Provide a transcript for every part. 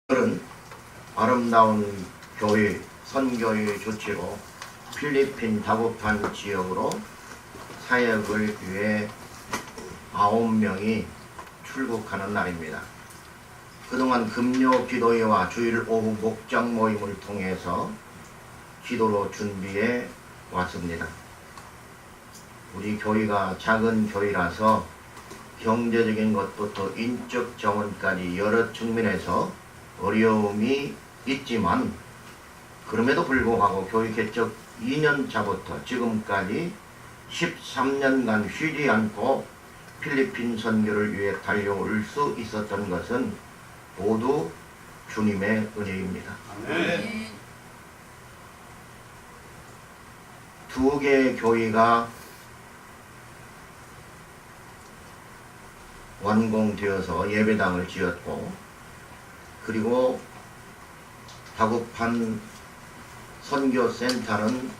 오늘은 아름다운 교회, 선교의 조치로 필리핀 다구판 지역으로 사역을 위해 9명이 출국하는 날입니다. 그동안 금요 기도회와 주일 오후 목장 모임을 통해서 기도로 준비해 왔습니다. 우리 교회가 작은 교회라서 경제적인 것부터 인적 자원까지 여러 측면에서 어려움이 있지만 그럼에도 불구하고 교회 개척 2년 차부터 지금까지 13년간 쉬지 않고 필리핀 선교를 위해 달려올 수 있었던 것은 모두 주님의 은혜입니다. 아멘. 두 개의 교회가 완공되어서 예배당을 지었고, 그리고 다구판 선교센터는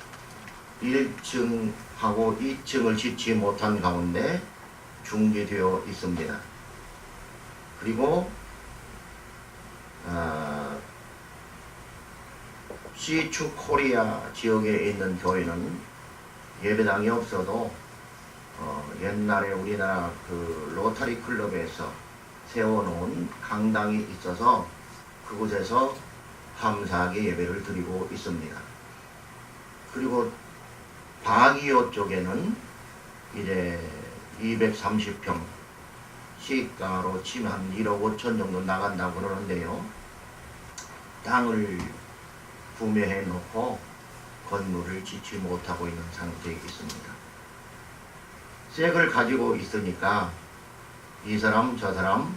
1층하고 2층을 짓지 못한 가운데 중지되어 있습니다. 그리고 시추 코리아 지역에 있는 교회는 예배당이 없어도 옛날에 우리나라 그 로타리 클럽에서 세워놓은 강당이 있어서 그곳에서 감사하게 예배를 드리고 있습니다. 그리고 바기오 쪽에는 이제 230평 시가로 치면 한 1억 5천 정도 나간다고 그러는데요. 땅을 구매해 놓고 건물을 짓지 못하고 있는 상태에 있습니다. 색을 가지고 있으니까 이 사람 저 사람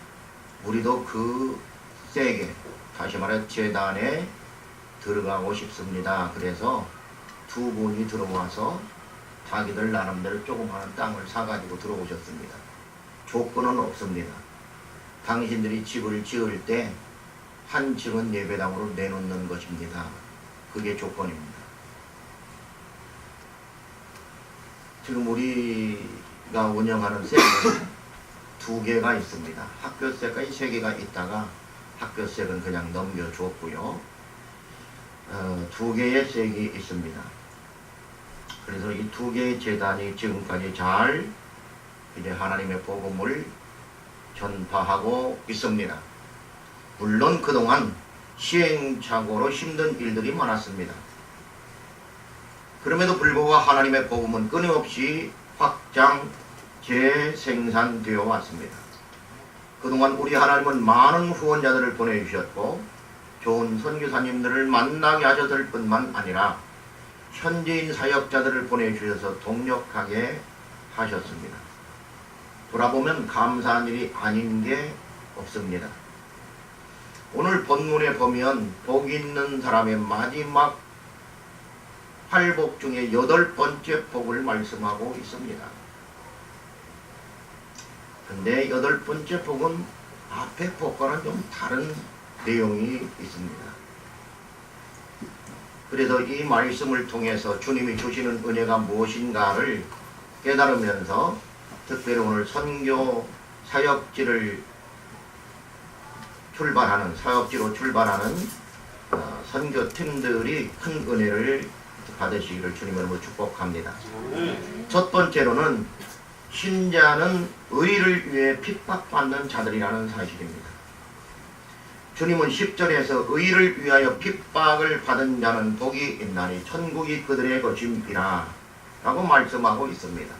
우리도 그 색에, 다시 말해 재단에 들어가고 싶습니다. 그래서 두 분이 들어와서 자기들 나름대로 조그마한 땅을 사가지고 들어오셨습니다. 조건은 없습니다. 당신들이 집을 지을 때 한 층은 예배당으로 내놓는 것입니다. 그게 조건입니다. 지금 우리가 운영하는 섹은 두 개가 있습니다. 학교색까지 3개가 있다가 학교색은 그냥 넘겨줬고요. 두 개의 색이 있습니다. 그래서 이 두 개의 재단이 지금까지 잘 이제 하나님의 복음을 전파하고 있습니다. 물론 그동안 시행착오로 힘든 일들이 많았습니다. 그럼에도 불구하고 하나님의 복음은 끊임없이 확장, 재생산되어 왔습니다. 그동안 우리 하나님은 많은 후원자들을 보내주셨고 좋은 선교사님들을 만나게 하셨을 뿐만 아니라 현지인 사역자들을 보내주셔서 동력하게 하셨습니다. 돌아보면 감사한 일이 아닌 게 없습니다. 오늘 본문에 보면 복 있는 사람의 마지막 8복 중에 8번째 복을 말씀하고 있습니다. 근데 8번째 복은 앞에 복과는 좀 다른 내용이 있습니다. 그래서 이 말씀을 통해서 주님이 주시는 은혜가 무엇인가를 깨달으면서 특별히 오늘 선교 사역지로 출발하는 선교팀들이 큰 은혜를 받으시기를 주님으로 축복합니다. 첫 번째로는 신자는 의를 위해 핍박받는 자들이라는 사실입니다. 주님은 10절에서 의를 위하여 핍박을 받은 자는 복이 있나니 천국이 그들의 것임이라 라고 말씀하고 있습니다.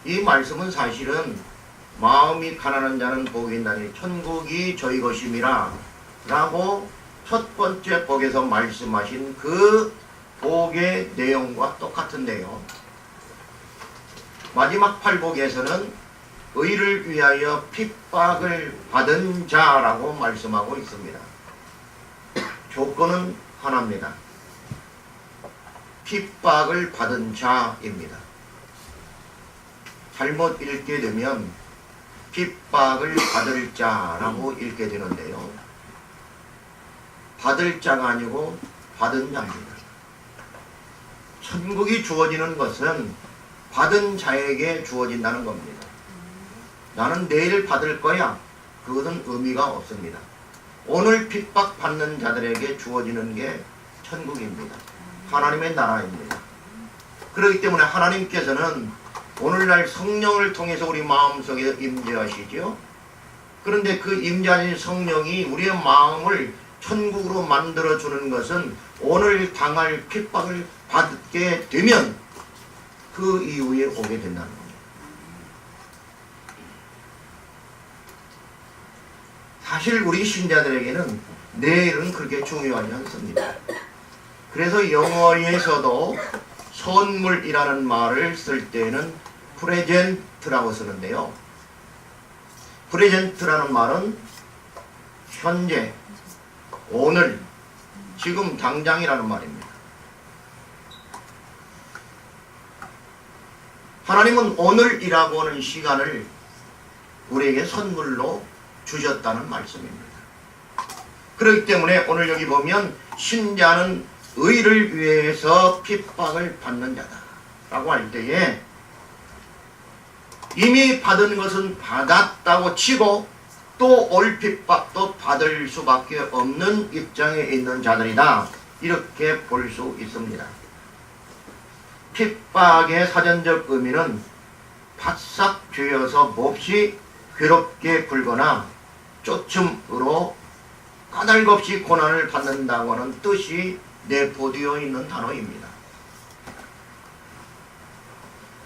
이 말씀은 사실은 마음이 가난한 자는 복이 있나니 천국이 저희 것임이라 라고 첫 번째 복에서 말씀하신 그 복의 내용과 똑같은데요. 마지막 8복에서는 의를 위하여 핍박을 받은 자라고 말씀하고 있습니다. 조건은 하나입니다. 핍박을 받은 자입니다. 잘못 읽게 되면 핍박을 받을 자라고 읽게 되는데요. 받을 자가 아니고 받은 자입니다. 천국이 주어지는 것은 받은 자에게 주어진다는 겁니다. 나는 내일 받을 거야. 그것은 의미가 없습니다. 오늘 핍박받는 자들에게 주어지는 게 천국입니다. 하나님의 나라입니다. 그렇기 때문에 하나님께서는 오늘날 성령을 통해서 우리 마음속에 임재하시죠. 그런데 그 임재하신 성령이 우리의 마음을 천국으로 만들어주는 것은 오늘 당할 핍박을 받게 되면 그 이후에 오게 된다는 겁니다. 사실 우리 신자들에게는 내일은 그렇게 중요하지 않습니다. 그래서 영어에서도 선물이라는 말을 쓸 때는 프레젠트라고 쓰는데요. 프레젠트라는 말은 현재, 오늘, 지금 당장이라는 말입니다. 하나님은 오늘이라고 하는 시간을 우리에게 선물로 주셨다는 말씀입니다. 그렇기 때문에 오늘 여기 보면 신자는 의를 위해서 핍박을 받는 자다 라고 할 때에 이미 받은 것은 받았다고 치고 또 올 핍박도 받을 수밖에 없는 입장에 있는 자들이다, 이렇게 볼 수 있습니다. 핍박의 사전적 의미는 바싹 죄어서 몹시 괴롭게 굴거나 쫓음으로 까닭없이 고난을 받는다고 하는 뜻이 내포되어 있는 단어입니다.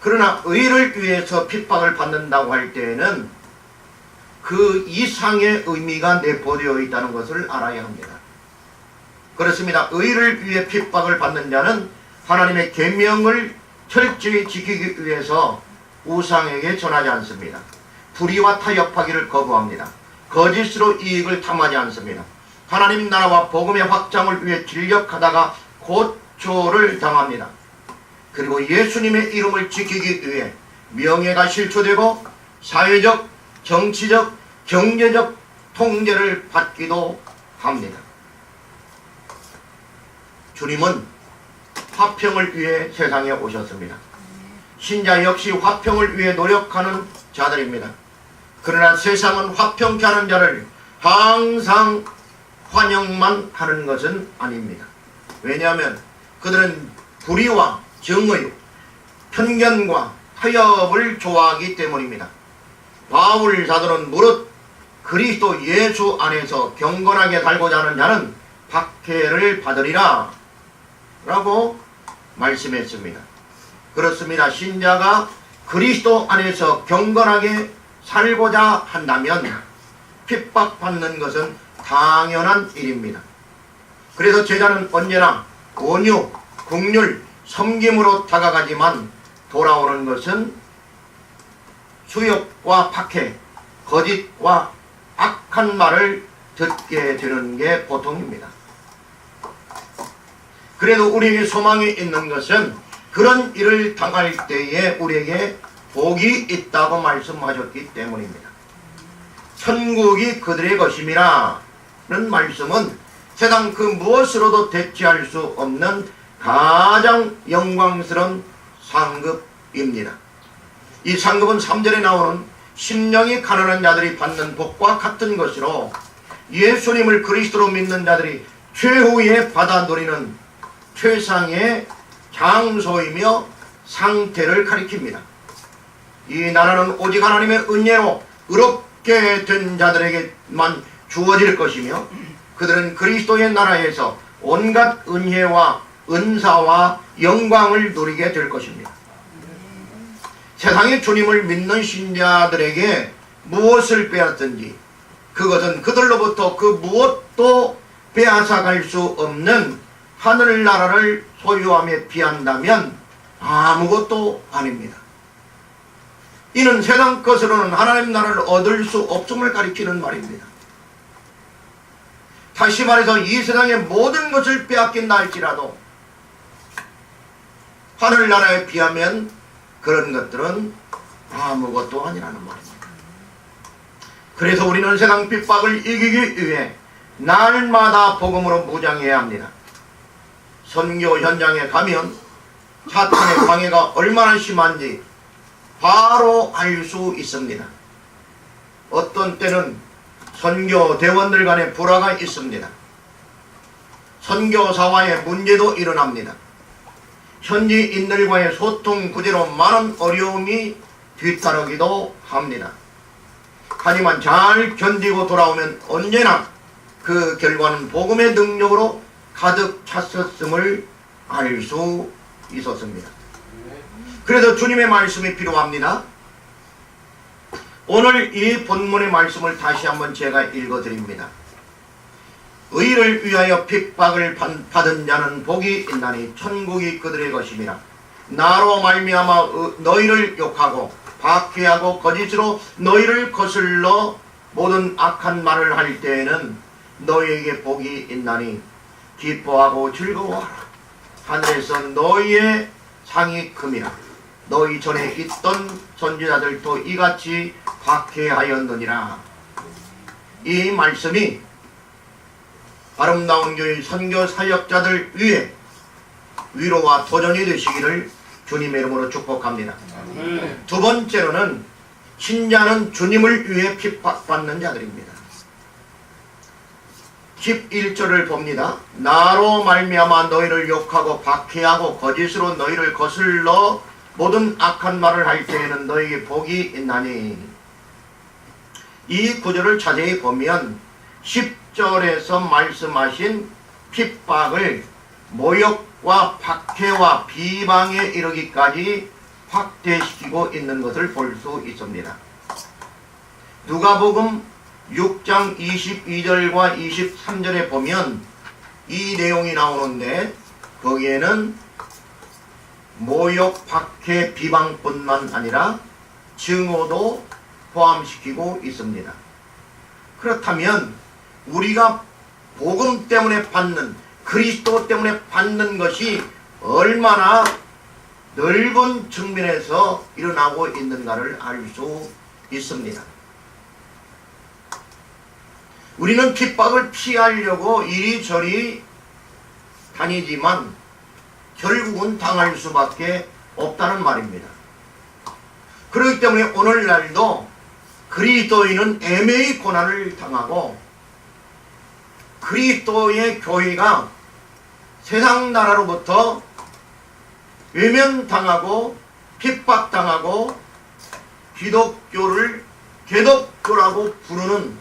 그러나 의를 위해서 핍박을 받는다고 할 때에는 그 이상의 의미가 내포되어 있다는 것을 알아야 합니다. 그렇습니다. 의를 위해 핍박을 받는 자는 하나님의 계명을 철저히 지키기 위해서 우상에게 전하지 않습니다. 불의와 타협하기를 거부합니다. 거짓으로 이익을 탐하지 않습니다. 하나님 나라와 복음의 확장을 위해 진력하다가 고초를 당합니다. 그리고 예수님의 이름을 지키기 위해 명예가 실추되고 사회적, 정치적, 경제적 통제를 받기도 합니다. 주님은 화평을 위해 세상에 오셨습니다. 신자 역시 화평을 위해 노력하는 자들입니다. 그러나 세상은 화평케 하는 자를 항상 환영만 하는 것은 아닙니다. 왜냐하면 그들은 불의와 정의, 편견과 타협을 좋아하기 때문입니다. 바울 사도는 무릇 그리스도 예수 안에서 경건하게 살고자 하는 자는 박해를 받으리라 라고 말씀했습니다. 그렇습니다. 신자가 그리스도 안에서 경건하게 살고자 한다면 핍박받는 것은 당연한 일입니다. 그래서 제자는 언제나 온유, 긍휼, 섬김으로 다가가지만 돌아오는 것은 수욕과 박해, 거짓과 악한 말을 듣게 되는 게 보통입니다. 그래도 우리에게 소망이 있는 것은 그런 일을 당할 때에 우리에게 복이 있다고 말씀하셨기 때문입니다. 천국이 그들의 것임이라 는 말씀은 세상 그 무엇으로도 대체할 수 없는 가장 영광스러운 상급입니다. 이 상급은 3절에 나오는 심령이 가난한 자들이 받는 복과 같은 것으로 예수님을 그리스도로 믿는 자들이 최후에 받아 누리는 최상의 장소이며 상태를 가리킵니다. 이 나라는 오직 하나님의 은혜로 의롭게 된 자들에게만 주어질 것이며 그들은 그리스도의 나라에서 온갖 은혜와 은사와 영광을 누리게 될 것입니다. 세상의 주님을 믿는 신자들에게 무엇을 빼앗든지 그것은 그들로부터 그 무엇도 빼앗아갈 수 없는 하늘나라를 소유함에 비한다면 아무것도 아닙니다. 이는 세상 것으로는 하나님 나라를 얻을 수 없음을 가리키는 말입니다. 다시 말해서 이 세상의 모든 것을 빼앗긴다 할지라도 하늘나라에 비하면 그런 것들은 아무것도 아니라는 말입니다. 그래서 우리는 세상 핍박을 이기기 위해 날마다 복음으로 무장해야 합니다. 선교 현장에 가면 사탄의 방해가 얼마나 심한지 바로 알 수 있습니다. 어떤 때는 선교 대원들 간에 불화가 있습니다. 선교사와의 문제도 일어납니다. 현지인들과의 소통 구제로 많은 어려움이 뒤따르기도 합니다. 하지만 잘 견디고 돌아오면 언제나 그 결과는 복음의 능력으로 가득 찼었음을 알 수 있었습니다. 그래서 주님의 말씀이 필요합니다. 오늘 이 본문의 말씀을 다시 한번 제가 읽어드립니다. 의를 위하여 핍박을 받은 자는 복이 있나니 천국이 그들의 것임이라. 나로 말미암아 너희를 욕하고 박해하고 거짓으로 너희를 거슬러 모든 악한 말을 할 때에는 너희에게 복이 있나니 기뻐하고 즐거워하라. 하늘에서 너희의 상이 큼이라. 너희 전에 있던 선지자들도 이같이 박해하였느니라. 이 말씀이 아름다운 교회 선교 사역자들 위해 위로와 도전이 되시기를 주님의 이름으로 축복합니다. 두 번째로는 신자는 주님을 위해 핍박받는 자들입니다. 11절을 봅니다. 나로 말미암아 너희를 욕하고 박해하고 거짓으로 너희를 거슬러 모든 악한 말을 할 때에는 너희에게 복이 있나니. 이 구절을 자세히 보면 10절에서 말씀하신 핍박을 모욕과 박해와 비방에 이르기까지 확대시키고 있는 것을 볼 수 있습니다. 누가복음 6장 22절과 23절에 보면 이 내용이 나오는데 거기에는 모욕, 박해, 비방뿐만 아니라 증오도 포함시키고 있습니다. 그렇다면 우리가 복음 때문에 받는, 그리스도 때문에 받는 것이 얼마나 넓은 측면에서 일어나고 있는가를 알 수 있습니다. 우리는 핍박을 피하려고 이리저리 다니지만 결국은 당할 수밖에 없다는 말입니다. 그렇기 때문에 오늘날도 그리스도인은 애매히 고난을 당하고 그리스도의 교회가 세상 나라로부터 외면당하고 핍박당하고 기독교를 개독교라고 부르는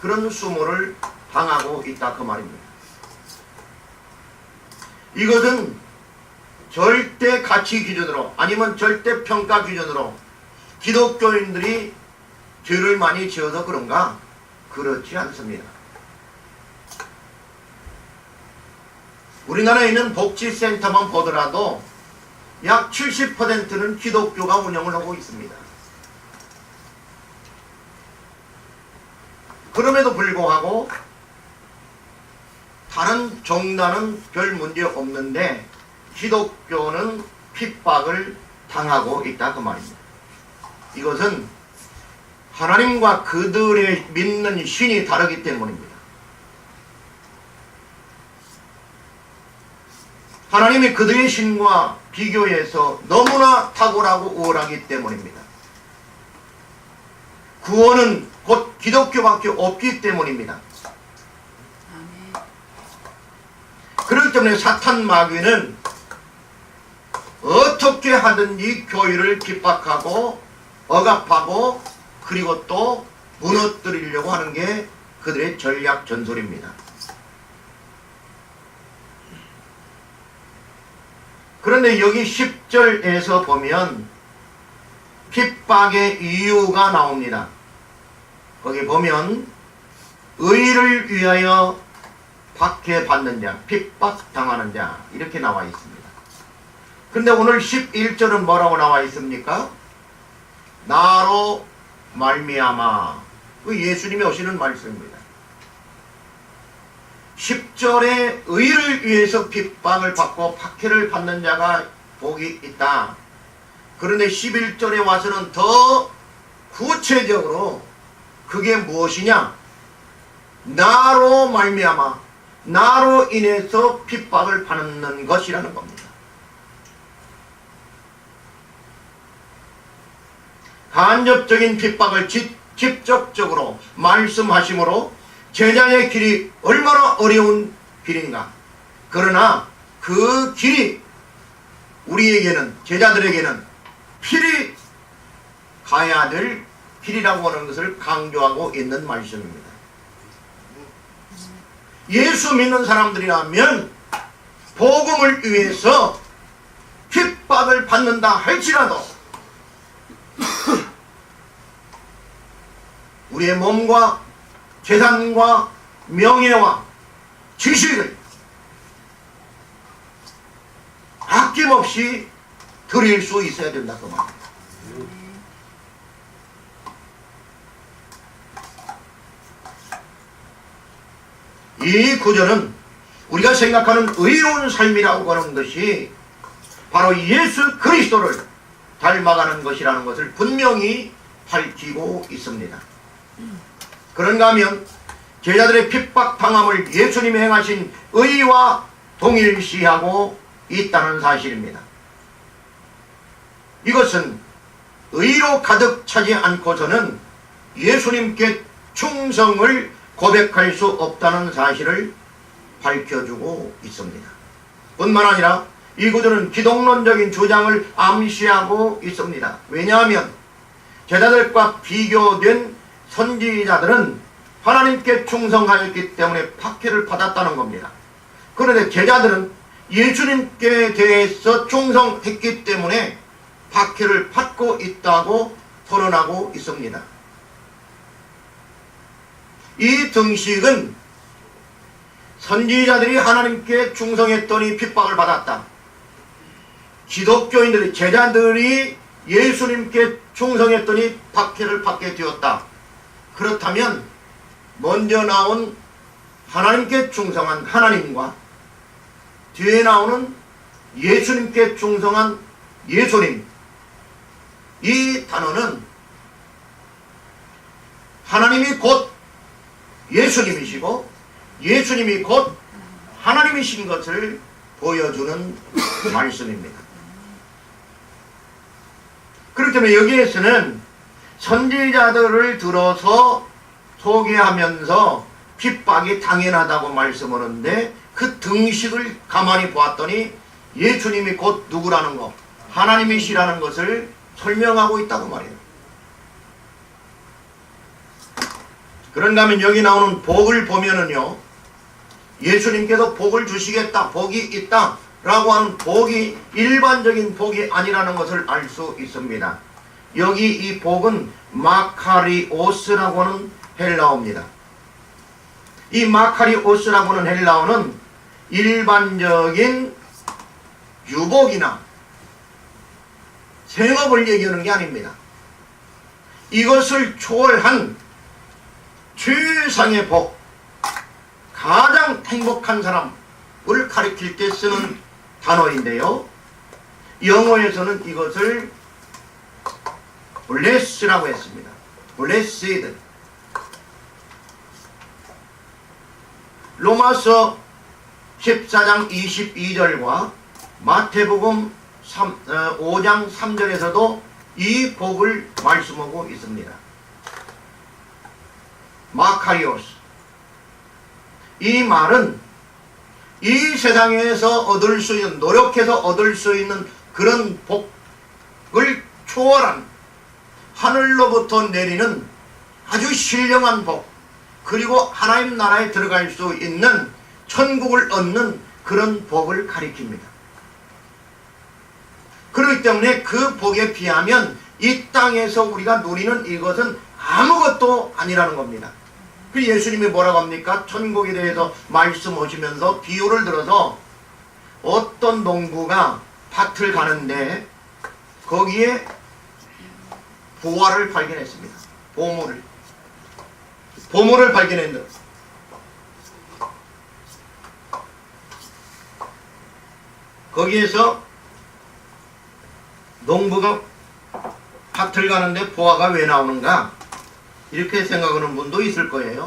그런 수모를 당하고 있다 그 말입니다. 이것은 절대 가치 기준으로 아니면 절대 평가 기준으로 기독교인들이 죄를 많이 지어서 그런가? 그렇지 않습니다. 우리나라에 있는 복지센터만 보더라도 약 70%는 기독교가 운영을 하고 있습니다. 그럼에도 불구하고 다른 종단은 별 문제 없는데 기독교는 핍박을 당하고 있다 그 말입니다. 이것은 하나님과 그들의 믿는 신이 다르기 때문입니다. 하나님이 그들의 신과 비교해서 너무나 탁월하고 우월하기 때문입니다. 구원은 곧 기독교밖에 없기 때문입니다. 그렇기 때문에 사탄 마귀는 어떻게 하든지 교회를 핍박하고 억압하고 그리고 또 무너뜨리려고 하는 게 그들의 전략 전술입니다. 그런데 여기 10절에서 보면 핍박의 이유가 나옵니다. 거기 보면 의를 위하여 박해받는 자, 핍박당하는 자 이렇게 나와 있습니다. 그런데 오늘 11절은 뭐라고 나와 있습니까? 나로 말미암아. 그 예수님이 오시는 말씀입니다. 10절에 의를 위해서 핍박을 받고 박해를 받는 자가 복이 있다. 그런데 11절에 와서는 더 구체적으로 그게 무엇이냐? 나로 말미암아, 나로 인해서 핍박을 받는 것이라는 겁니다. 간접적인 핍박을 직접적으로 말씀하심으로 제자의 길이 얼마나 어려운 길인가. 그러나 그 길이 우리에게는, 제자들에게는 필히 가야 될 길이라고 하는 것을 강조하고 있는 말씀입니다. 예수 믿는 사람들이라면 복음을 위해서 핍박을 받는다 할지라도 우리의 몸과 재산과 명예와 지식을 아낌없이 드릴 수 있어야 된다 그 말입니다. 이 구절은 우리가 생각하는 의로운 삶이라고 하는 것이 바로 예수 그리스도를 닮아가는 것이라는 것을 분명히 밝히고 있습니다. 그런가 하면 제자들의 핍박당함을 예수님이 행하신 의와 동일시하고 있다는 사실입니다. 이것은 의로 가득 차지 않고서는 예수님께 충성을 고백할 수 없다는 사실을 밝혀주고 있습니다. 뿐만 아니라 이 구절은 기독론적인 주장을 암시하고 있습니다. 왜냐하면 제자들과 비교된 선지자들은 하나님께 충성하였기 때문에 박해를 받았다는 겁니다. 그런데 제자들은 예수님께 대해서 충성했기 때문에 박해를 받고 있다고 토론하고 있습니다. 이 등식은 선지자들이 하나님께 충성했더니 핍박을 받았다. 기독교인들이, 제자들이 예수님께 충성했더니 박해를 받게 되었다. 그렇다면 먼저 나온 하나님께 충성한 하나님과 뒤에 나오는 예수님께 충성한 예수님, 이 단어는 하나님이 곧 예수님이시고 예수님이 곧 하나님이신 것을 보여주는 말씀입니다. 그렇기 때문에 여기에서는 선지자들을 들어서 소개하면서 핍박이 당연하다고 말씀하는데 그 등식을 가만히 보았더니 예수님이 곧 누구라는 것, 하나님이시라는 것을 설명하고 있다고 말이에요. 그런가 하면 여기 나오는 복을 보면은요, 예수님께서 복을 주시겠다, 복이 있다 라고 하는 복이 일반적인 복이 아니라는 것을 알 수 있습니다. 여기 이 복은 마카리오스라고 하는 헬라어입니다. 이 마카리오스라고 하는 헬라어는 일반적인 유복이나 생업을 얘기하는 게 아닙니다. 이것을 초월한 최상의 복, 가장 행복한 사람을 가리킬 때 쓰는 단어인데요. 영어에서는 이것을 bless라고 했습니다. blessed. 로마서 14장 22절과 마태복음 5장 3절에서도 이 복을 말씀하고 있습니다. 마카리오스. 이 말은 이 세상에서 얻을 수 있는, 노력해서 얻을 수 있는 그런 복을 초월한 하늘로부터 내리는 아주 신령한 복, 그리고 하나님 나라에 들어갈 수 있는 천국을 얻는 그런 복을 가리킵니다. 그렇기 때문에 그 복에 비하면 이 땅에서 우리가 누리는 이것은 아무것도 아니라는 겁니다. 그 예수님이 뭐라고 합니까? 천국에 대해서 말씀하시면서 비유를 들어서 어떤 농부가 밭을 가는데 거기에 보화를 발견했습니다. 보물을 발견했는데 거기에서 농부가 밭을 가는데 보화가 왜 나오는가? 이렇게 생각하는 분도 있을 거예요.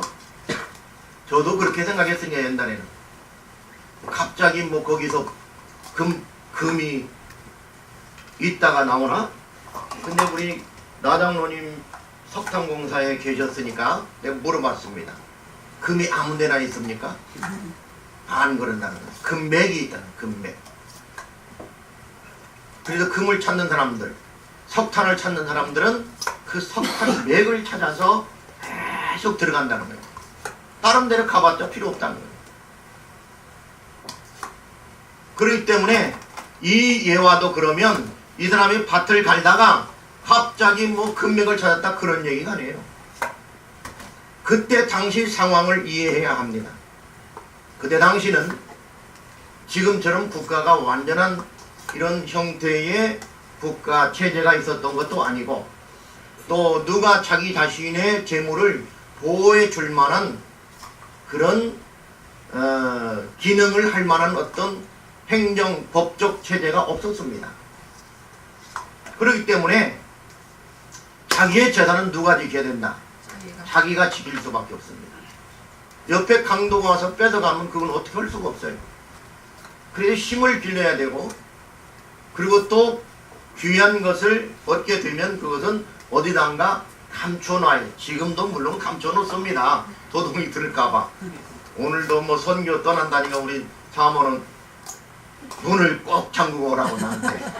저도 그렇게 생각했으니까 옛날에는. 갑자기 뭐 거기서 금이 있다가 나오나? 근데 우리 나장로님 석탄공사에 계셨으니까 내가 물어봤습니다. 금이 아무 데나 있습니까? 안 그런다는 거예요. 금맥이 있다는 거예요. 금맥. 그래서 금을 찾는 사람들, 석탄을 찾는 사람들은 그 석탄 맥을 찾아서 계속 들어간다는 거예요. 다른 데를 가봤자 필요 없다는 거예요. 그렇기 때문에 이 예화도 그러면 이 사람이 밭을 갈다가 갑자기 뭐 금맥을 찾았다 그런 얘기가 아니에요. 그때 당시 상황을 이해해야 합니다. 그때 당시는 지금처럼 국가가 완전한 이런 형태의 국가 체제가 있었던 것도 아니고 또 누가 자기 자신의 재물을 보호해 줄 만한 그런 기능을 할 만한 어떤 행정, 법적 체제가 없었습니다. 그렇기 때문에 자기의 재산은 누가 지켜야 된다? 자기가 지킬 수밖에 없습니다. 옆에 강도가 와서 뺏어가면 그건 어떻게 할 수가 없어요. 그래서 힘을 빌려야 되고 그리고 또 귀한 것을 얻게 되면 그것은 어디단가 감춰놔요. 지금도 물론 감춰놓습니다. 도둑이 들을까봐. 오늘도 뭐 선교 떠난다니까 우리 사모는 문을 꼭 잠그고 오라고 나한테.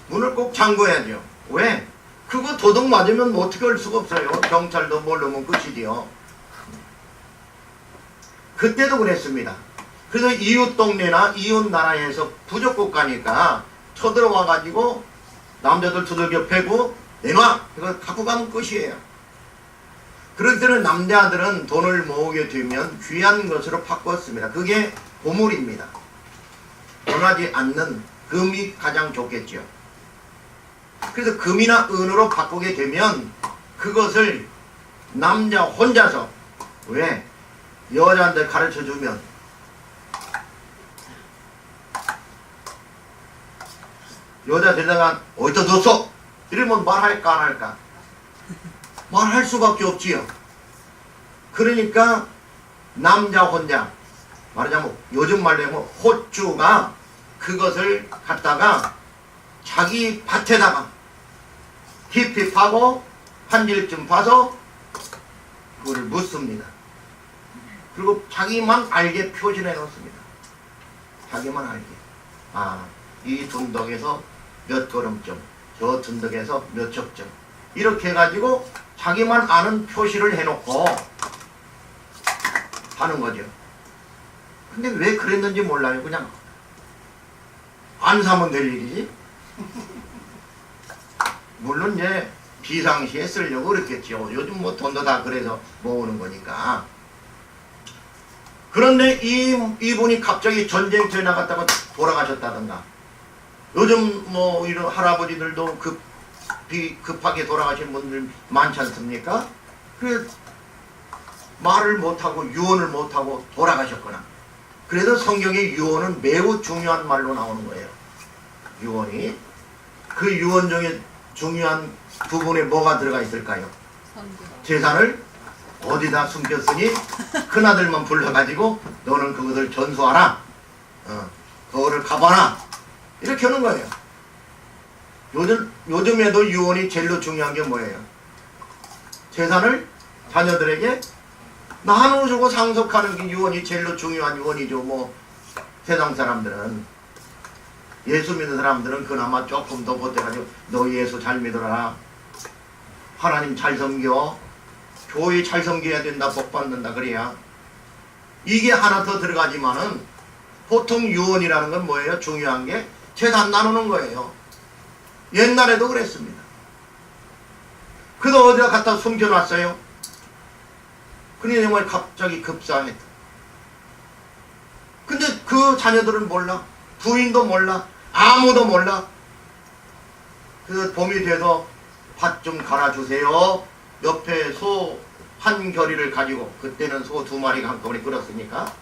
문을 꼭 잠궈야죠. 왜? 그거 도둑 맞으면 뭐 어떻게 할 수가 없어요. 경찰도 모르면 끝이지요. 그때도 그랬습니다. 그래서 이웃 동네나 이웃 나라에서 부족국 가니까 쳐들어와 가지고 남자들 두들겨 패고 내놔! 이거 갖고 가면 끝이에요. 그럴 때는 남자들은 돈을 모으게 되면 귀한 것으로 바꿨습니다. 그게 보물입니다. 변하지 않는 금이 가장 좋겠죠. 그래서 금이나 은으로 바꾸게 되면 그것을 남자 혼자서 왜? 여자한테 가르쳐주면 여자 데려다가 어디다 뒀어? 이러면 말할까 안 할까? 말할 수밖에 없지요. 그러니까 남자 혼자 말하자면 요즘 말로 하면 호주가 그것을 갖다가 자기 밭에다가 깊이 파고 한 질쯤 파서 그걸 묻습니다. 그리고 자기만 알게 표시를 해놓습니다. 자기만 알게. 아, 이 둔덕에서 몇 걸음점, 저 둔덕에서 몇 척점 이렇게 해가지고 자기만 아는 표시를 해놓고 하는 거죠. 근데 왜 그랬는지 몰라요. 그냥 안 사면 될 일이지. 물론 이제 비상시에 쓰려고 그랬겠죠. 요즘 뭐 돈도 다 그래서 모으는 거니까. 그런데 이분이 갑자기 전쟁터에 나갔다가 돌아가셨다던가 요즘 뭐 이런 할아버지들도 급하게 돌아가신 분들 많지 않습니까? 그 말을 못하고 유언을 못하고 돌아가셨거나 그래서 성경에 유언은 매우 중요한 말로 나오는 거예요. 유언이 그 유언 중에 중요한 부분에 뭐가 들어가 있을까요? 재산을 어디다 숨겼으니 큰아들만 불러가지고 너는 그것을 전수하라. 그거를 가봐라. 이렇게 하는 거예요. 요즘에도 유언이 제일로 중요한 게 뭐예요? 재산을 자녀들에게 나눠주고 상속하는 게 유언이 제일로 중요한 유언이죠. 뭐 세상 사람들은 예수 믿는 사람들은 그나마 조금 더 보태가지고 너 예수 잘 믿어라. 하나님 잘 섬겨. 교회 잘 섬겨야 된다. 복 받는다. 그래야. 이게 하나 더 들어가지만은 보통 유언이라는 건 뭐예요? 중요한 게 재산 나누는 거예요. 옛날에도 그랬습니다. 그도 어디다 갖다 숨겨놨어요? 그러니 정말 갑자기 급사했다. 근데 그 자녀들은 몰라. 부인도 몰라. 아무도 몰라. 그 봄이 돼서 밭 좀 갈아주세요. 옆에 소 한 겨리를 가지고 그때는 소 2마리가 한꺼번에 끌었으니까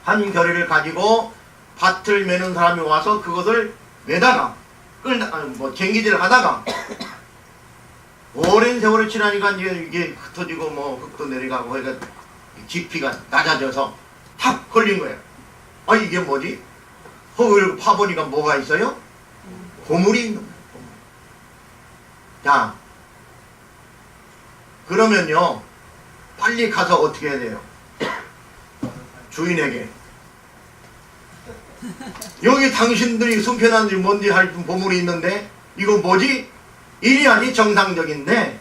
한 겨리를 가지고 밭을 매는 사람이 와서 그것을 매다가 쟁기질을 하다가 오랜 세월을 지나니까 이게 흩어지고 뭐 흙도 내려가고 그러니까 깊이가 낮아져서 탁 걸린 거예요. 아 이게 뭐지? 흙을 파보니까 뭐가 있어요? 보물이 있는 거예요. 자, 그러면요, 빨리 가서 어떻게 해야 돼요? 주인에게 여기 당신들이 숨겨놨는지 뭔지 할 보물이 있는데 이거 뭐지? 일이 아니 정상적인데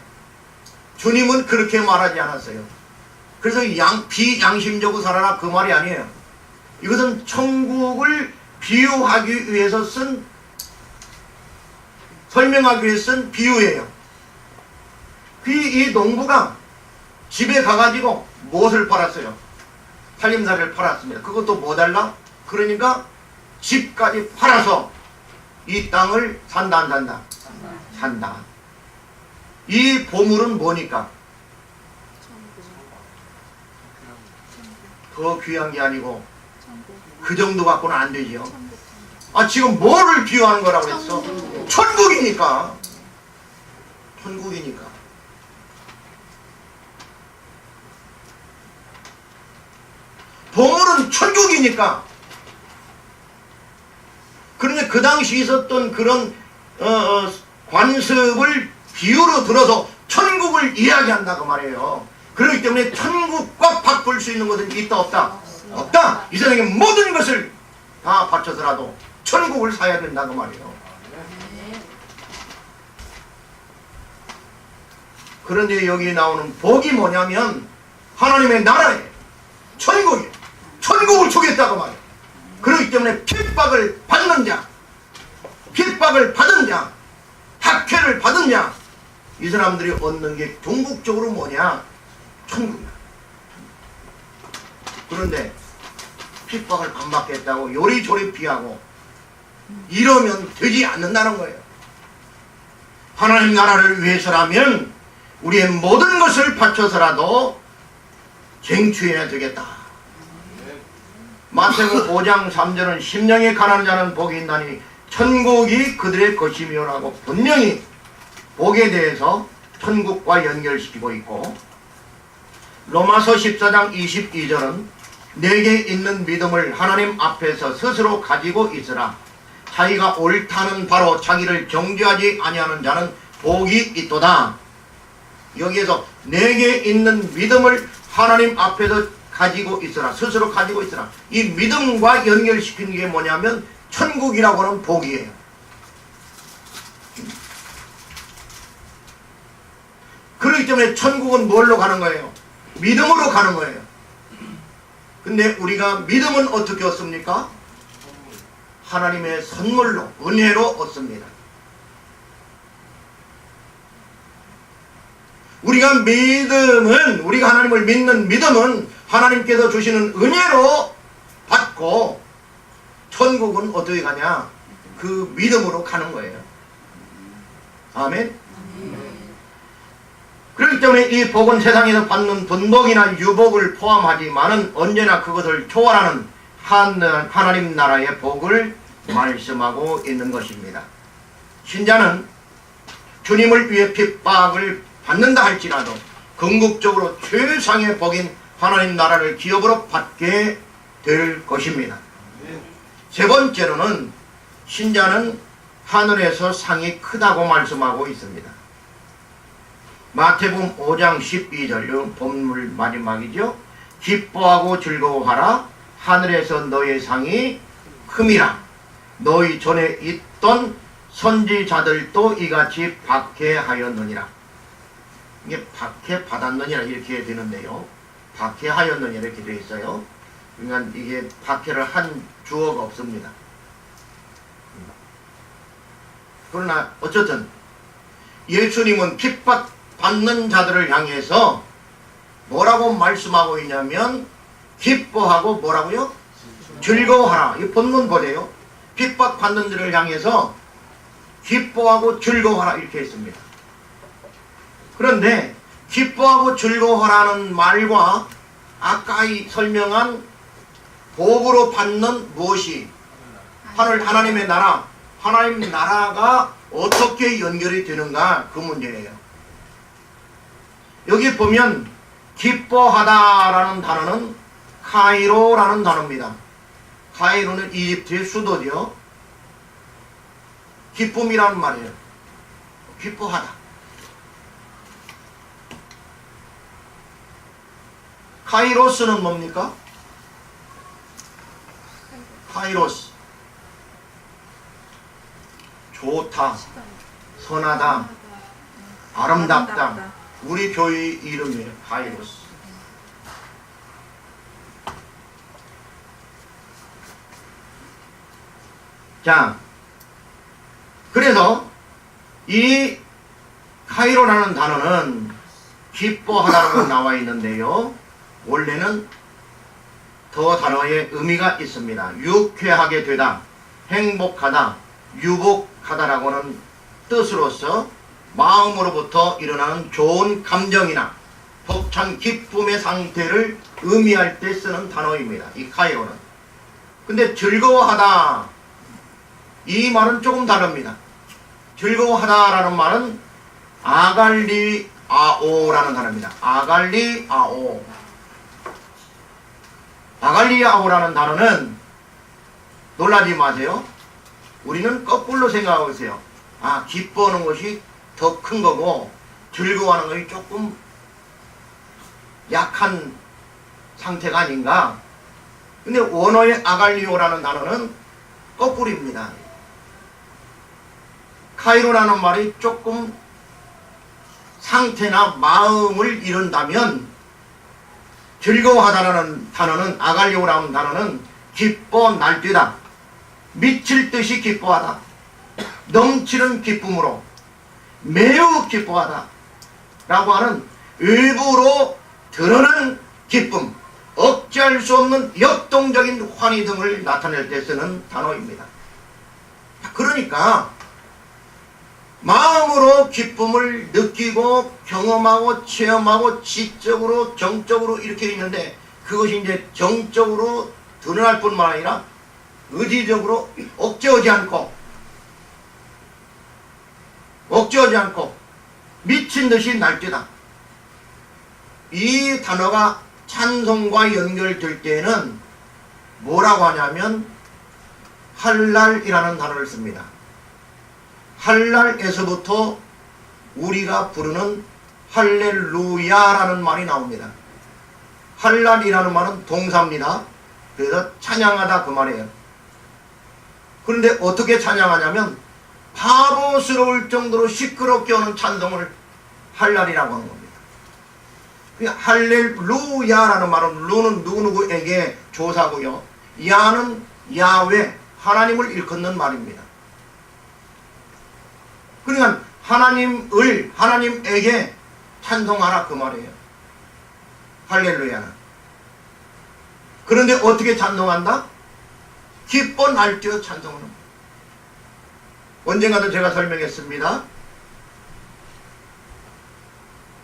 주님은 그렇게 말하지 않았어요. 그래서 비양심적으로 살아라 그 말이 아니에요. 이것은 천국을 비유하기 위해서 설명하기 위해서 쓴 비유예요. 이 농부가 집에 가가지고 무엇을 팔았어요? 살림살이를 팔았습니다. 그것도 뭐 달라? 그러니까 집까지 팔아서 이 땅을 산다 안 산다? 산다. 이 보물은 뭐니까? 더 귀한 게 아니고 그 정도 갖고는 안 되지요. 아, 지금 뭐를 비유하는 거라고 했어? 천국이니까. 천국이니까. 보물은 천국이니까. 그런데 그 당시 있었던 그런 관습을 비유로 들어서 천국을 이야기한다고 말이에요. 그렇기 때문에 천국과 바꿀 수 있는 것은 있다 없다? 없다. 이 세상의 모든 것을 다 바쳐서라도 천국을 사야 된다고 말이에요. 그런데 여기 나오는 복이 뭐냐면 하나님의 나라에 천국이 천국을 주겠다고 말이에요. 그렇기 때문에 핍박을 받는 자, 핍박을 받은 자, 학회를 받은 자, 이 사람들이 얻는 게 궁극적으로 뭐냐? 천국이야. 그런데 핍박을 안 받겠다고 요리조리 피하고 이러면 되지 않는다는 거예요. 하나님 나라를 위해서라면 우리의 모든 것을 바쳐서라도 쟁취해야 되겠다. 마태복음 5장 3절은 심령이 가난한 자는 복이 있나니 천국이 그들의 것이며라고 분명히 복에 대해서 천국과 연결시키고 있고, 로마서 14장 22절은 내게 있는 믿음을 하나님 앞에서 스스로 가지고 있으라. 자기가 옳다는 바로 자기를 정죄하지 아니하는 자는 복이 있도다. 여기에서 내게 있는 믿음을 하나님 앞에서 가지고 있으라. 스스로 가지고 있으라. 이 믿음과 연결시키는 게 뭐냐면 천국이라고 하는 복이에요. 그렇기 때문에 천국은 뭘로 가는 거예요? 믿음으로 가는 거예요. 근데 우리가 믿음은 어떻게 얻습니까? 하나님의 선물로, 은혜로 얻습니다. 우리가 믿음은, 우리가 하나님을 믿는 믿음은 하나님께서 주시는 은혜로 받고, 천국은 어떻게 가냐? 그 믿음으로 가는 거예요. 아멘? 그렇기 때문에 이 복은 세상에서 받는 분복이나 유복을 포함하지만은 언제나 그것을 초월하는 하나님 나라의 복을 말씀하고 있는 것입니다. 신자는 주님을 위해 핍박을 받는다 할지라도 궁극적으로 최상의 복인 하나님 나라를 기업으로 받게 될 것입니다. 세 번째로는 신자는 하늘에서 상이 크다고 말씀하고 있습니다. 마태복음 5장 12절, 본문 마지막이죠. 기뻐하고 즐거워하라. 하늘에서 너의 상이 큼이라. 너희 전에 있던 선지자들도 이같이 박해하였느니라. 이게 박해받았느니라 이렇게 되는데요. 박해하였느니라 이렇게 되어 있어요. 그러니까 이게 박해를 한 주어가 없습니다. 그러나 어쨌든 예수님은 핍박받는 자들을 향해서 뭐라고 말씀하고 있냐면 기뻐하고 뭐라고요? 즐거워하라. 이 본문 보세요. 핍박받는 자를 향해서 기뻐하고 즐거워하라 이렇게 했습니다. 그런데 기뻐하고 즐거워하라는 말과 아까 설명한 복으로 받는 무엇이 하나님의 나라, 하나님 나라가 어떻게 연결이 되는가 그 문제예요. 여기 보면 기뻐하다라는 단어는 카이로라는 단어입니다. 카이로는 이집트의 수도죠. 기쁨이라는 말이에요. 기뻐하다. 카이로스는 뭡니까? 카이로스. 좋다, 선하다, 아름답다. 우리 교회 이름이에요. 카이로스. 자, 그래서 이 카이로라는 단어는 기뻐하다라고 나와 있는데요. 원래는 더 단어의 의미가 있습니다. 유쾌하게 되다, 행복하다, 유복하다라고는 뜻으로서 마음으로부터 일어나는 좋은 감정이나 벅찬 기쁨의 상태를 의미할 때 쓰는 단어입니다. 이 카이로는. 근데 즐거워하다, 이 말은 조금 다릅니다. 즐거워하다라는 말은 아갈리아오라는 단어입니다. 아갈리아오. 아갈리아오라는 단어는 놀라지 마세요. 우리는 거꾸로 생각하고 있어요. 아, 기뻐하는 것이 더 큰 거고 즐거워하는 것이 조금 약한 상태가 아닌가. 근데 원어의 아갈리오라는 단어는 거꾸로입니다. 카이로라는 말이 조금 상태나 마음을 이룬다면 즐거워하다라는 단어는, 아갈리오라는 단어는 기뻐 날뛰다, 미칠 듯이 기뻐하다, 넘치는 기쁨으로 매우 기뻐하다 라고 하는 일부러 드러나는 기쁨, 억제할 수 없는 역동적인 환희 등을 나타낼 때 쓰는 단어입니다. 그러니까 마음으로 기쁨을 느끼고 경험하고 체험하고 지적으로 정적으로 이렇게 있는데, 그것이 이제 정적으로 드러날 뿐만 아니라 의지적으로 억제하지 않고 미친 듯이 날뛰다. 이 단어가 찬송과 연결될 때에는 뭐라고 하냐면 할랄이라는 단어를 씁니다. 할랄에서부터 우리가 부르는 할렐루야라는 말이 나옵니다. 할랄이라는 말은 동사입니다. 그래서 찬양하다 그 말이에요. 그런데 어떻게 찬양하냐면 바보스러울 정도로 시끄럽게 하는 찬송을 할랄이라고 하는 겁니다. 할렐루야라는 말은 루는 누구누구에게 조사고요, 야는 야훼 하나님을 일컫는 말입니다. 그러니까 하나님에게 찬송하라 그 말이에요. 할렐루야는. 그런데 어떻게 찬송한다? 기뻐 날뛰어 찬송하는. 언젠가도 제가 설명했습니다.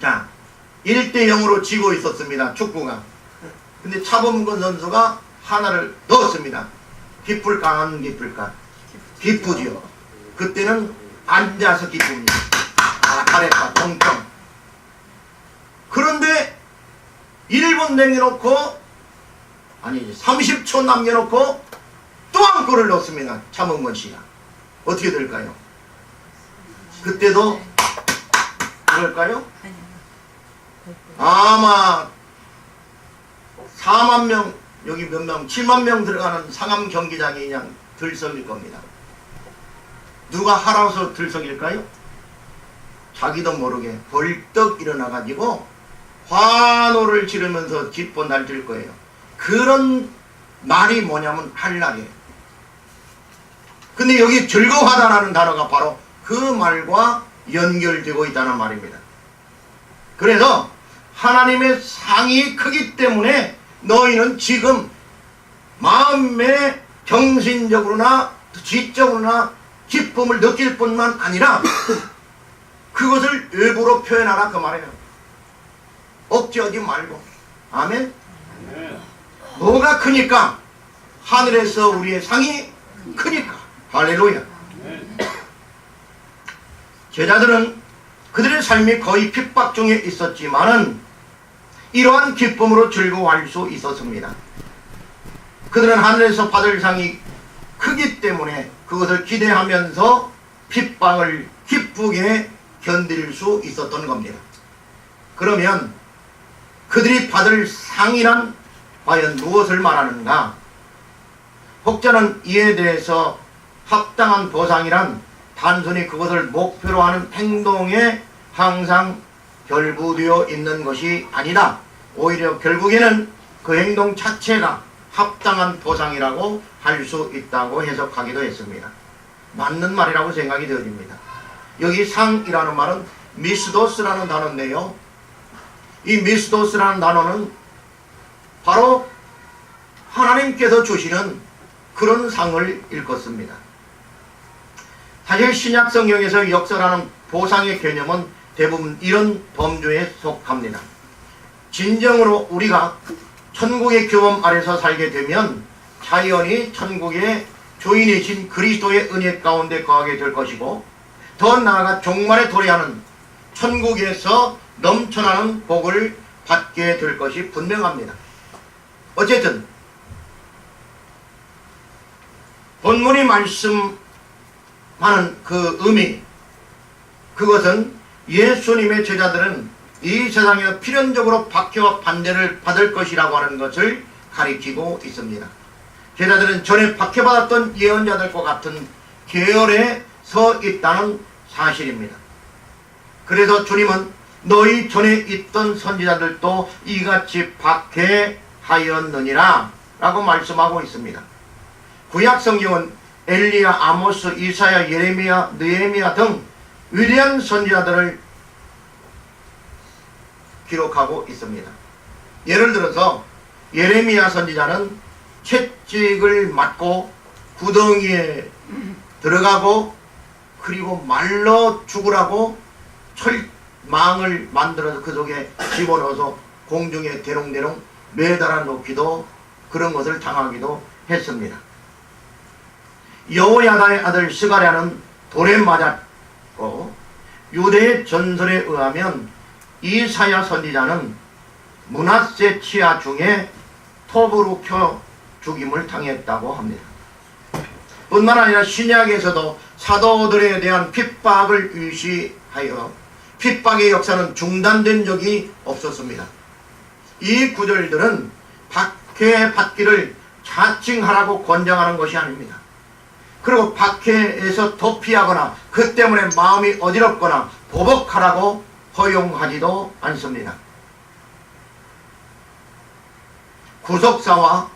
자, 1대0으로 지고 있었습니다. 축구가. 근데 차범근 선수가 하나를 넣었습니다. 기쁠까 안 기쁠까? 기쁘지요. 그때는 앉아서 기쁩니다. 아, 잘했다, 동점. 그런데 1분 남겨놓고, 아니 30초 남겨놓고 또 한 골을 넣었습니다. 차범근 씨가. 어떻게 될까요? 그때도 그럴까요? 아마 4만 명, 여기 몇 명, 7만 명 들어가는 상암 경기장이 그냥 들썩일 겁니다. 누가 하라서 들썩일까요? 자기도 모르게 벌떡 일어나가지고 환호를 지르면서 기뻐 날뛸 거예요. 그런 말이 뭐냐면 할랄이에요. 근데 여기 즐거워하다라는 단어가 바로 그 말과 연결되고 있다는 말입니다. 그래서 하나님의 상이 크기 때문에 너희는 지금 마음의 정신적으로나 지적으로나 기쁨을 느낄 뿐만 아니라 그것을 일부러 표현하라 그 말이에요. 억제하지 말고. 아멘. 뭐가 크니까? 하늘에서 우리의 상이 크니까. 할렐루야. 제자들은 그들의 삶이 거의 핍박 중에 있었지만은 이러한 기쁨으로 즐거워할 수 있었습니다. 그들은 하늘에서 받을 상이 크기 때문에 그것을 기대하면서 핍박을 기쁘게 견딜 수 있었던 겁니다. 그러면 그들이 받을 상이란 과연 무엇을 말하는가? 혹자는 이에 대해서 합당한 보상이란 단순히 그것을 목표로 하는 행동에 항상 결부되어 있는 것이 아니다. 오히려 결국에는 그 행동 자체가 합당한 보상이라고 할 수 있다고 해석하기도 했습니다. 맞는 말이라고 생각이 되어집니다. 여기 상이라는 말은 미스도스라는 단어인데요. 이 미스도스라는 단어는 바로 하나님께서 주시는 그런 상을 일컫습니다. 사실 신약 성경에서 역설하는 보상의 개념은 대부분 이런 범주에 속합니다. 진정으로 우리가 천국의 교범 아래서 살게 되면 자연히 천국의 주인이신 그리스도의 은혜 가운데 거하게 될 것이고, 더 나아가 종말에 도래하는 천국에서 넘쳐나는 복을 받게 될 것이 분명합니다. 어쨌든 본문이 말씀하는 그 의미, 그것은 예수님의 제자들은 이 세상에서 필연적으로 박해와 반대를 받을 것이라고 하는 것을 가리키고 있습니다. 제자들은 전에 박해받았던 예언자들과 같은 계열에 서 있다는 사실입니다. 그래서 주님은 너희 전에 있던 선지자들도 이같이 박해하였느니라 라고 말씀하고 있습니다. 구약 성경은 엘리야, 아모스, 이사야, 예레미야, 느헤미야 등 위대한 선지자들을 기록하고 있습니다. 예를 들어서 예레미야 선지자는 채찍을 맞고 구덩이에 들어가고 그리고 말로 죽으라고 철망을 만들어서 그 속에 집어넣어서 공중에 대롱대롱 매달아 놓기도, 그런 것을 당하기도 했습니다. 여호야다의 아들 스가랴는 돌에 맞았고, 유대의 전설에 의하면 이사야 선지자는 므낫세 치하 중에 톱으로 켜 죽임을 당했다고 합니다. 뿐만 아니라 신약에서도 사도들에 대한 핍박을 유시하여 핍박의 역사는 중단된 적이 없었습니다. 이 구절들은 박해받기를 자칭하라고 권장하는 것이 아닙니다. 그리고 박해에서 도피하거나 그 때문에 마음이 어지럽거나 보복하라고 허용하지도 않습니다. 구속사와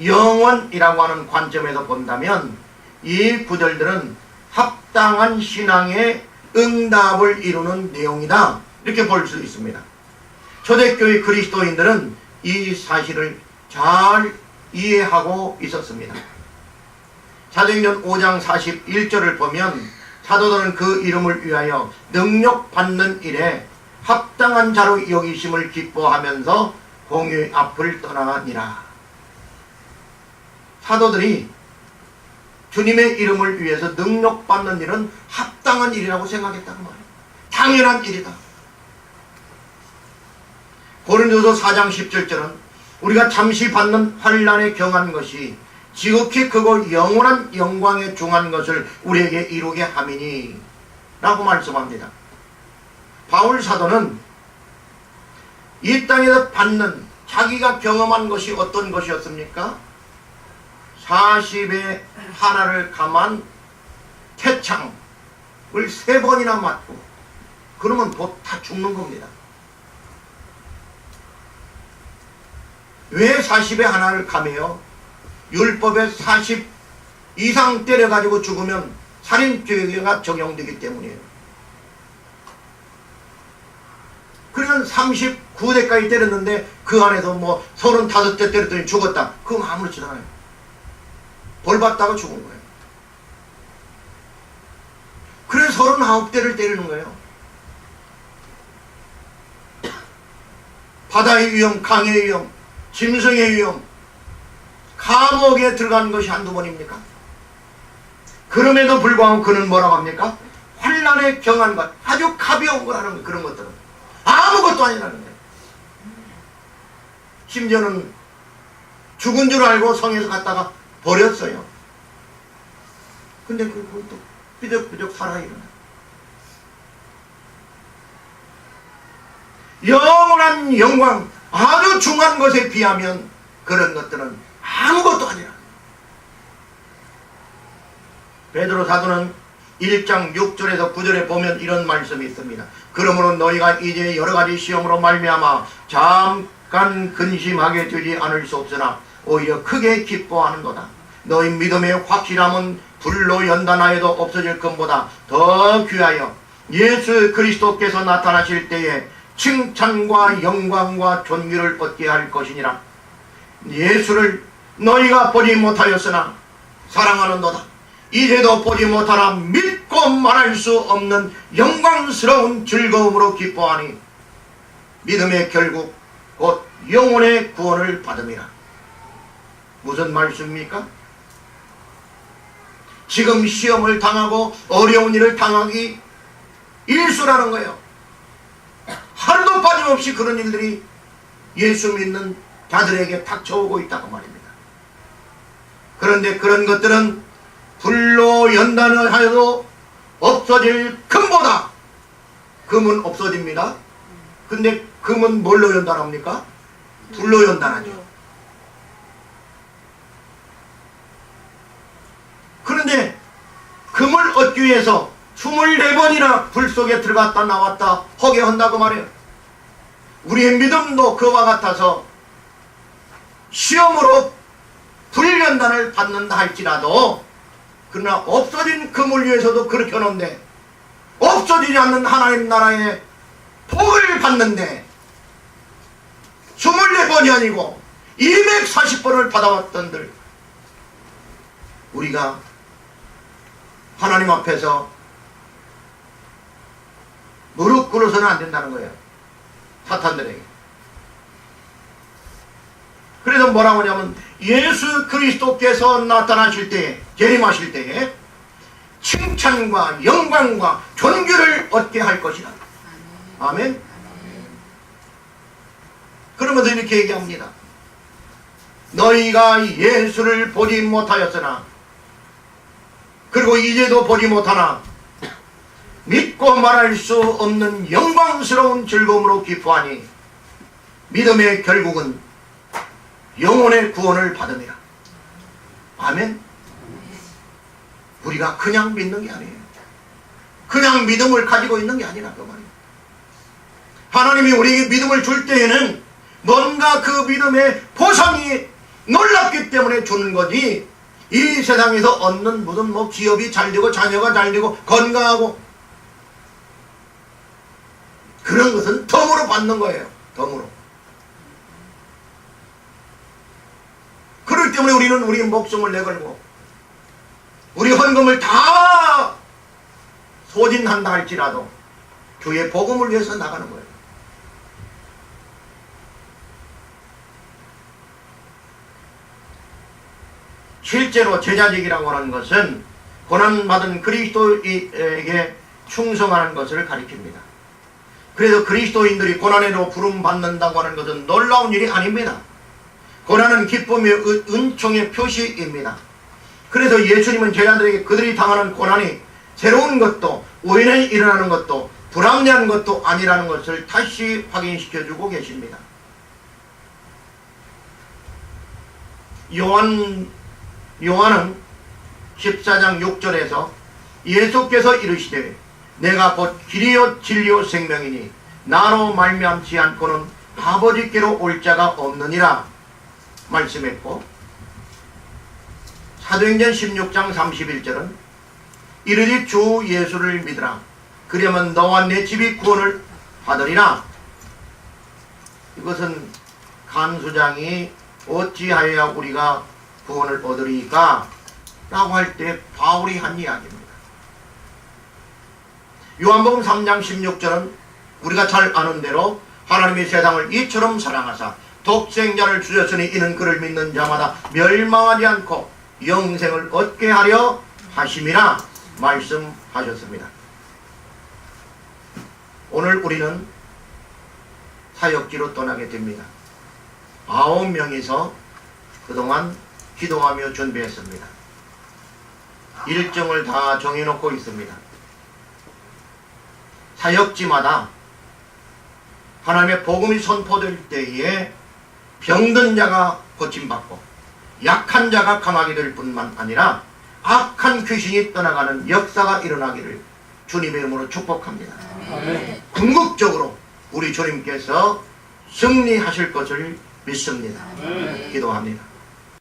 영원이라고 하는 관점에서 본다면 이 구절들은 합당한 신앙의 응답을 이루는 내용이다, 이렇게 볼 수 있습니다. 초대교회 그리스도인들은 이 사실을 잘 이해하고 있었습니다. 사도행전 5장 41절을 보면 사도들은 그 이름을 위하여 능력받는 일에 합당한 자로 여기심을 기뻐하면서 공의 앞을 떠나니라. 사도들이 주님의 이름을 위해서 능력받는 일은 합당한 일이라고 생각했다는 말이에요. 당연한 일이다. 고린도서 4장 17절은 우리가 잠시 받는 환난에 경한 것이 지극히 크고 영원한 영광에 중한 것을 우리에게 이루게 함이니 라고 말씀합니다. 바울 사도는 이 땅에서 받는 자기가 경험한 것이 어떤 것이었습니까? 40의 하나를 감한 태창을 3번이나 맞고, 그러면 곧 다 죽는 겁니다. 왜 40의 하나를 감해요? 율법에 40 이상 때려가지고 죽으면 살인죄가 적용되기 때문이에요. 그러면 39대까지 때렸는데 그 안에서 뭐 35대 때렸더니 죽었다. 그건 아무렇지도 않아요. 벌 받다가 죽은 거예요. 그래서 39대를 때리는 거예요. 바다의 위험, 강의 위험, 짐승의 위험, 감옥에 들어간 것이 한두 번입니까? 그럼에도 불구하고 그는 뭐라고 합니까? 환난에 경한 것, 아주 가벼운 거라는 그런 것들은 아무것도 아니라는 거예요. 심지어는 죽은 줄 알고 성에서 갔다가 버렸어요. 근데 그것도 삐적삐적 살아일어나. 영원한 영광, 아주 중요한 것에 비하면 그런 것들은 아무것도 아니라. 베드로 사도는 1장 6절에서 9절에 보면 이런 말씀이 있습니다. 그러므로 너희가 이제 여러가지 시험으로 말미암아 잠깐 근심하게 되지 않을 수 없으나 오히려 크게 기뻐하는도다. 너희 믿음의 확실함은 불로 연단하여도 없어질 것보다 더 귀하여 예수 그리스도께서 나타나실 때에 칭찬과 영광과 존귀를 얻게 할 것이니라. 예수를 너희가 보지 못하였으나 사랑하는도다. 이제도 보지 못하나 믿고 말할 수 없는 영광스러운 즐거움으로 기뻐하니 믿음의 결국 곧 영혼의 구원을 받음이라. 무슨 말씀입니까? 지금 시험을 당하고 어려운 일을 당하기 일수라는 거예요. 하루도 빠짐없이 그런 일들이 예수 믿는 자들에게 닥쳐오고 있다고 말입니다. 그런데 그런 것들은 불로 연단을 하여도 없어질 금보다, 금은 없어집니다. 근데 금은 뭘로 연단합니까? 불로 연단하죠. 그런데 금을 얻기 위해서 24번이나 불 속에 들어갔다 나왔다 하게 한다고 말해요. 우리의 믿음도 그와 같아서 시험으로 불연단을 받는다 할지라도, 그러나 없어진 금을 위해서도 그렇게 하는데, 없어지지 않는 하나님 나라의 복을 받는데 24번이 아니고 240번을 받아왔던들, 우리가 하나님 앞에서 무릎 꿇어서는 안 된다는 거예요. 사탄들에게. 그래서 뭐라고 하냐면 예수 그리스도께서 나타나실 때에, 재림하실 때에 칭찬과 영광과 존귀를 얻게 할 것이다. 아멘. 그러면서 이렇게 얘기합니다. 너희가 예수를 보지 못하였으나, 그리고 이제도 보지 못하나 믿고 말할 수 없는 영광스러운 즐거움으로 기뻐하니 믿음의 결국은 영혼의 구원을 받음이라. 아멘. 우리가 그냥 믿는 게 아니에요. 그냥 믿음을 가지고 있는 게 아니라 그 말이에요. 하나님이 우리에게 믿음을 줄 때에는 뭔가 그 믿음의 보상이 놀랍기 때문에 주는 거지, 이 세상에서 얻는 무슨 뭐 기업이 잘 되고 자녀가 잘 되고 건강하고 그런 것은 덤으로 받는 거예요. 덤으로. 그렇기 때문에 우리는 우리 목숨을 내걸고 우리 헌금을 다 소진한다 할지라도 주의 복음을 위해서 나가는 거예요. 실제로 제자직이라고 하는 것은 고난받은 그리스도에게 충성하는 것을 가리킵니다. 그래서 그리스도인들이 고난에도 부름받는다고 하는 것은 놀라운 일이 아닙니다. 고난은 기쁨의 은총의 표시입니다. 그래서 예수님은 제자들에게 그들이 당하는 고난이 새로운 것도 우연에 일어나는 것도 불합리한 것도 아니라는 것을 다시 확인시켜주고 계십니다. 요한은 14장 6절에서 예수께서 이르시되 내가 곧 길이요 진리요 생명이니 나로 말미암지 않고는 아버지께로 올 자가 없느니라 말씀했고, 사도행전 16장 31절은 이르되 주 예수를 믿으라 그러면 너와 내 집이 구원을 받으리라. 이것은 간수장이 어찌하여야 우리가 구원을 얻으리까? 라고 할 때 바울이 한 이야기입니다. 요한복음 3장 16절은 우리가 잘 아는 대로 하나님이 세상을 이처럼 사랑하사 독생자를 주셨으니 이는 그를 믿는 자마다 멸망하지 않고 영생을 얻게 하려 하심이라 말씀하셨습니다. 오늘 우리는 사역지로 떠나게 됩니다. 9명이서 그동안 기도하며 준비했습니다. 일정을 다 정해놓고 있습니다. 사역지마다 하나님의 복음이 선포될 때에 병든 자가 고침받고 약한 자가 강하게 될 뿐만 아니라 악한 귀신이 떠나가는 역사가 일어나기를 주님의 이름으로 축복합니다. 아멘. 궁극적으로 우리 주님께서 승리하실 것을 믿습니다. 아멘. 기도합니다.